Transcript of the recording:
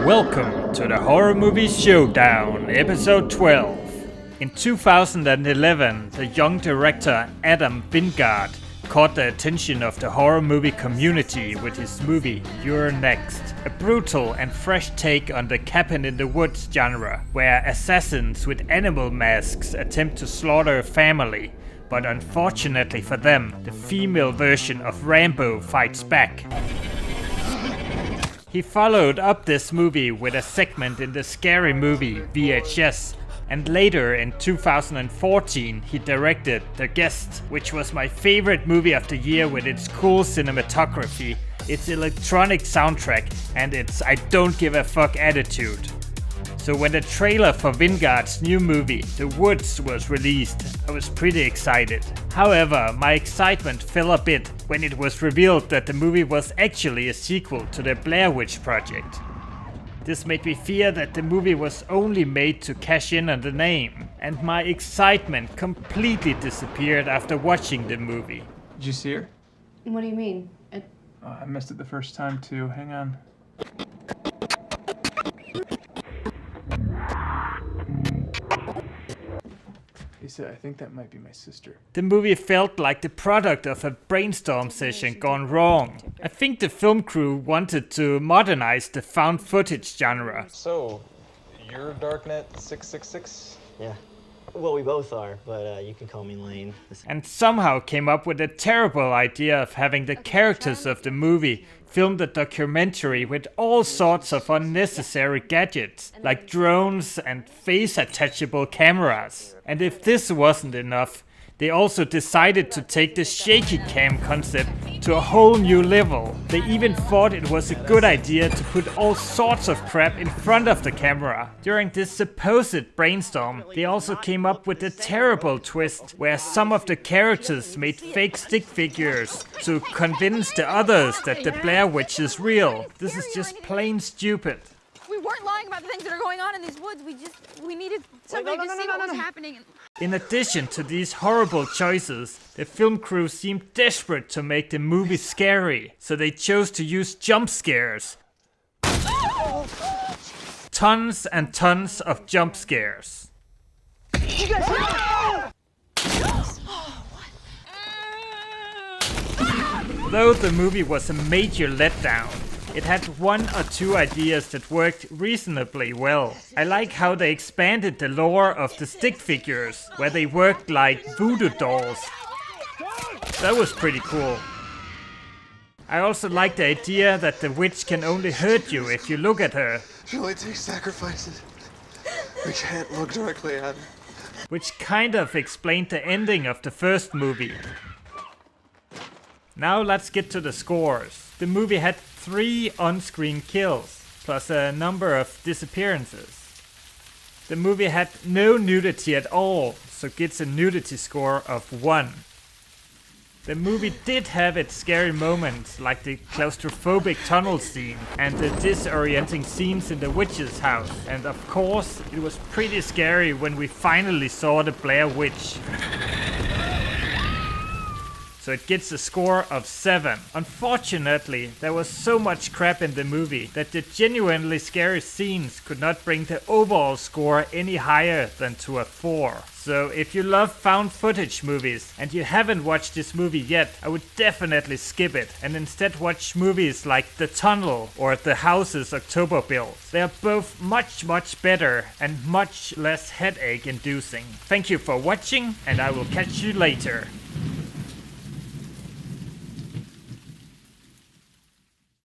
Welcome to the Horror Movie Showdown, episode 12. In 2011, the young director Adam Wingard caught the attention of the horror movie community with his movie You're Next, a brutal and fresh take on the cabin in the woods genre, where assassins with animal masks attempt to slaughter a family, but unfortunately for them, the female version of Rambo fights back. He followed up this movie with a segment in the Scary Movie VHS, and later in 2014 he directed The Guest, which was my favorite movie of the year with its cool cinematography, its electronic soundtrack, and its I don't give a fuck attitude. So when the trailer for Wingard's new movie, The Woods, was released, I was pretty excited. However, my excitement fell a bit when it was revealed that the movie was actually a sequel to the Blair Witch Project. This made me fear that the movie was only made to cash in on the name, and my excitement completely disappeared after watching the movie. Did you see her? What do you mean? I missed it the first time too. Hang on. Lisa, I think that might be my sister. The movie felt like the product of a Brainstorm session gone wrong. I think the film crew wanted to modernize the found footage genre. So, you're Darknet 666? Yeah. Well, we both are, but you can call me Lane. And somehow came up with a terrible idea of having the characters of the movie film the documentary with all sorts of unnecessary gadgets, like drones and face-attachable cameras. And if this wasn't enough, they also decided to take the Shakey Cam concept to a whole new level. They even thought it was a good idea to put all sorts of crap in front of the camera. During this supposed brainstorm, they also came up with a terrible twist where some of the characters made fake stick figures to convince the others that the Blair Witch is real. This is just plain stupid. We weren't lying about the things that are going on in these woods. We needed somebody to see what was happening. In addition to these horrible choices, the film crew seemed desperate to make the movie scary, so they chose to use jump scares. Tons and tons of jump scares. You guys Though the movie was a major letdown, it had one or two ideas that worked reasonably well. I like how they expanded the lore of the stick figures, where they worked like voodoo dolls. That was pretty cool. I also like the idea that the witch can only hurt you if you look at her. She only takes sacrifices. We can't look directly at her. Which kind of explained the ending of the first movie. Now let's get to the scores. The movie had 3 on-screen kills, plus a number of disappearances. The movie had no nudity at all, so gets a nudity score of 1. The movie did have its scary moments, like the claustrophobic tunnel scene and the disorienting scenes in the witch's house. And of course, it was pretty scary when we finally saw the Blair Witch. So it gets a score of 7. Unfortunately, there was so much crap in the movie that the genuinely scary scenes could not bring the overall score any higher than to a 4. So if you love found footage movies and you haven't watched this movie yet, I would definitely skip it and instead watch movies like The Tunnel or The House's October Bills. They are both much better and much less headache inducing. Thank you for watching, and I will catch you later.